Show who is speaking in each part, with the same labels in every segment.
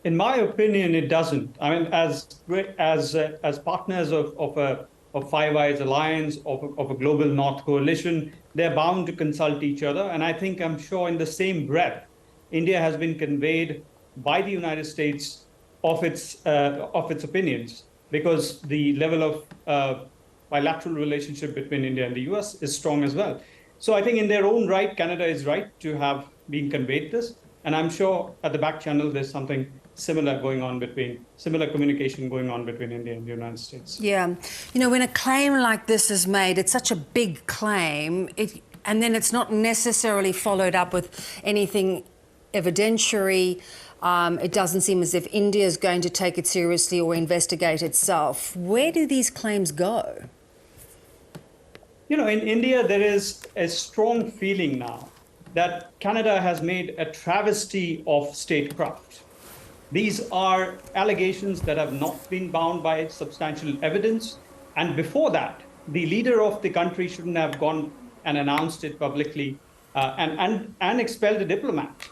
Speaker 1: In my opinion, it doesn't. I mean, as partners of Five Eyes Alliance, of a global North coalition, they're bound to consult each other. And I'm sure in the same breath, India has been conveyed by the United States of its opinions, because the level of bilateral relationship between India and the US is strong as well. So I think in their own right, Canada is right to have been conveyed this. And I'm sure at the back channel, there's something similar communication going on between India and the United States.
Speaker 2: Yeah. You know, when a claim like this is made, it's such a big claim, and then it's not necessarily followed up with anything evidentiary. It doesn't seem as if India is going to take it seriously or investigate itself. Where do these claims go?
Speaker 1: You know, in India, there is a strong feeling now that Canada has made a travesty of statecraft. These are allegations that have not been bound by substantial evidence. And before that, the leader of the country shouldn't have gone and announced it publicly and expelled a diplomat.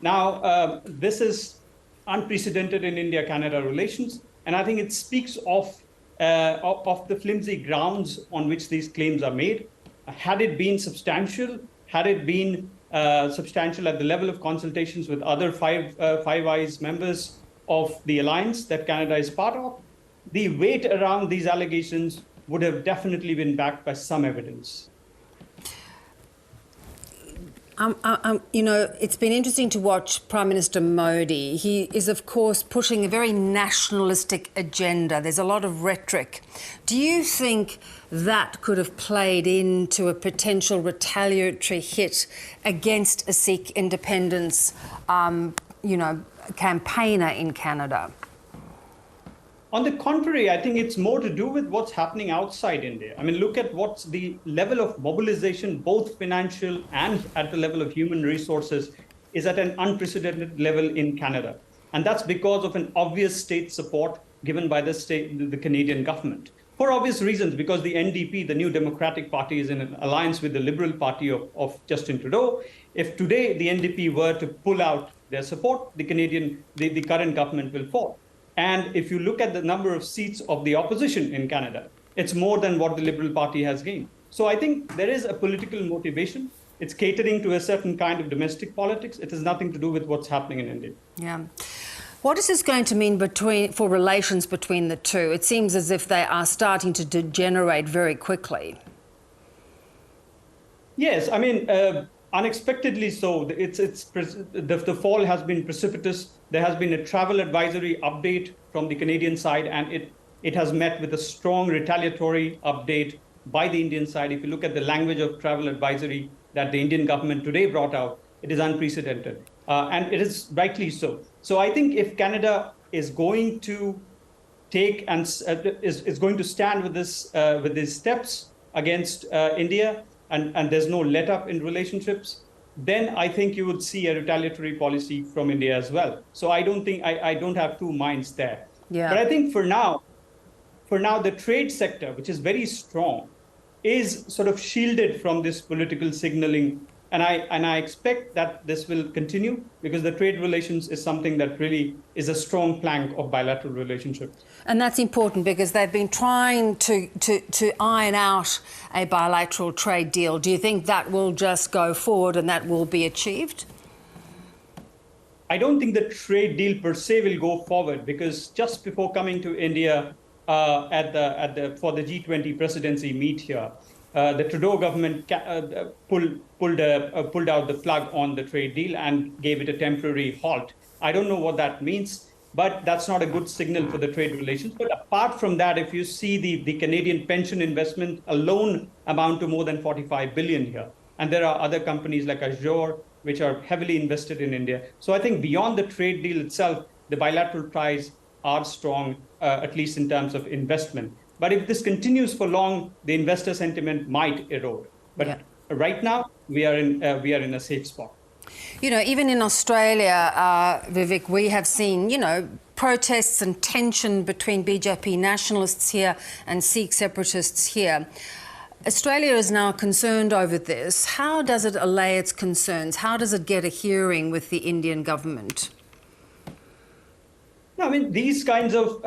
Speaker 1: Now, this is unprecedented in India-Canada relations, and I think it speaks of the flimsy grounds on which these claims are made. Had it been substantial, had it been substantial at the level of consultations with other Five Eyes members of the alliance that Canada is part of, the weight around these allegations would have definitely been backed by some evidence.
Speaker 2: You know, it's been interesting to watch Prime Minister Modi. He is, of course, pushing a very nationalistic agenda. There's a lot of rhetoric. Do you think that could have played into a potential retaliatory hit against a Sikh independence, campaigner in Canada?
Speaker 1: On the contrary, I think it's more to do with what's happening outside India. I mean, look at what's the level of mobilization, both financial and at the level of human resources, is at an unprecedented level in Canada. And that's because of an obvious state support given by the Canadian government. For obvious reasons, because the NDP, the New Democratic Party, is in an alliance with the Liberal Party of Justin Trudeau. If today the NDP were to pull out their support, the current government will fall. And if you look at the number of seats of the opposition in Canada, it's more than what the Liberal Party has gained. So I think there is a political motivation. It's catering to a certain kind of domestic politics. It has nothing to do with what's happening in India.
Speaker 2: Yeah. What is this going to mean for relations between the two? It seems as if they are starting to degenerate very quickly.
Speaker 1: Yes, I mean, unexpectedly so. The fall has been precipitous. There has been a travel advisory update from the Canadian side, and it has met with a strong retaliatory update by the Indian side. If you look at the language of travel advisory that the Indian government today brought out, it is unprecedented, and it is rightly so. So I think if Canada is going to take and is going to stand with these steps against India, and there's no let up in relationships, then I think you would see a retaliatory policy from India as well. So I don't have two minds there.
Speaker 2: Yeah.
Speaker 1: But I think for now, the trade sector, which is very strong, is sort of shielded from this political signaling. And I expect that this will continue, because the trade relations is something that really is a strong plank of bilateral relationships.
Speaker 2: And that's important, because they've been trying to iron out a bilateral trade deal. Do you think that will just go forward and that will be achieved?
Speaker 1: I don't think the trade deal per se will go forward, because just before coming to India for the G20 presidency meet here, the Trudeau government pulled out the plug on the trade deal and gave it a temporary halt. I don't know what that means, but that's not a good signal for the trade relations. But apart from that, if you see the Canadian pension investment alone amount to more than 45 billion here, and there are other companies like Azure, which are heavily invested in India. So I think beyond the trade deal itself, the bilateral ties are strong, at least in terms of investment. But if this continues for long, the investor sentiment might erode. But right now, we are in a safe spot.
Speaker 2: You know, even in Australia, Vivek, we have seen, protests and tension between BJP nationalists here and Sikh separatists here. Australia is now concerned over this. How does it allay its concerns? How does it get a hearing with the Indian government?
Speaker 1: I mean, these kinds of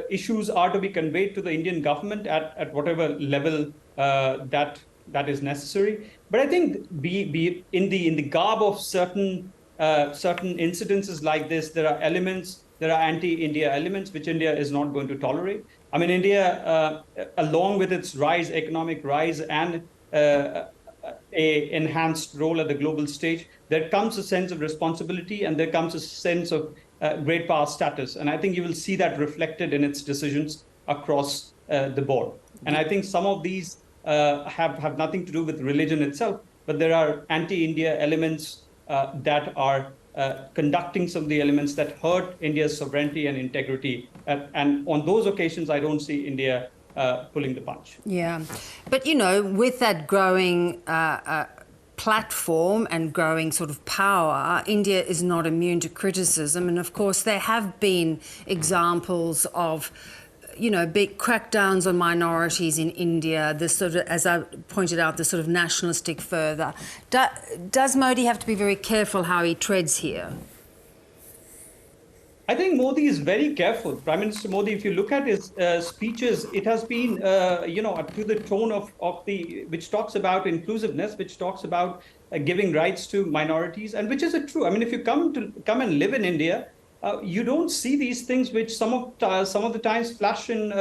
Speaker 1: issues are to be conveyed to the Indian government at whatever level that is necessary. But I think be in the garb of certain incidences like this, there are anti-India elements which India is not going to tolerate. I mean, India, along with its economic rise, and a enhanced role at the global stage, there comes a sense of responsibility and there comes a sense of great power status. And I think you will see that reflected in its decisions across the board. And I think some of these have nothing to do with religion itself, but there are anti-India elements that are conducting some of the elements that hurt India's sovereignty and integrity. And on those occasions, I don't see India pulling the punch.
Speaker 2: Yeah. But, with that growing platform and growing sort of power, India is not immune to criticism. And of course, there have been examples of, big crackdowns on minorities in India, this sort of, as I pointed out, the sort of nationalistic fervour. Does Modi have to be very careful how he treads here?
Speaker 1: I think Modi is very careful. Prime Minister Modi, if you look at his speeches, it has been, to the tone of which talks about inclusiveness, which talks about giving rights to minorities, and which is true. I mean, if you come and live in India, you don't see these things which some of the times flash in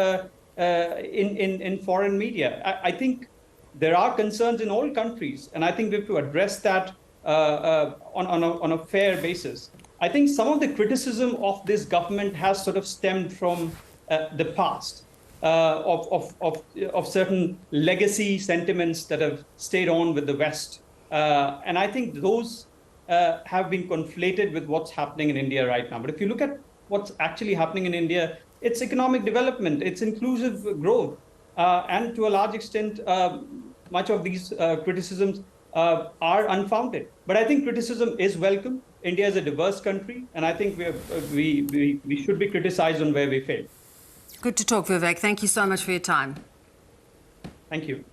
Speaker 1: foreign media. I think there are concerns in all countries, and I think we have to address that on a fair basis. I think some of the criticism of this government has sort of stemmed from the past of certain legacy sentiments that have stayed on with the West, and I think those have been conflated with what's happening in India right now. But if you look at what's actually happening in India, it's economic development, it's inclusive growth, and to a large extent, much of these criticisms are unfounded. But I think criticism is welcome. India is a diverse country, and I think we should be criticized on where we fail.
Speaker 2: Good to talk, Vivek. Thank you so much for your time.
Speaker 1: Thank you.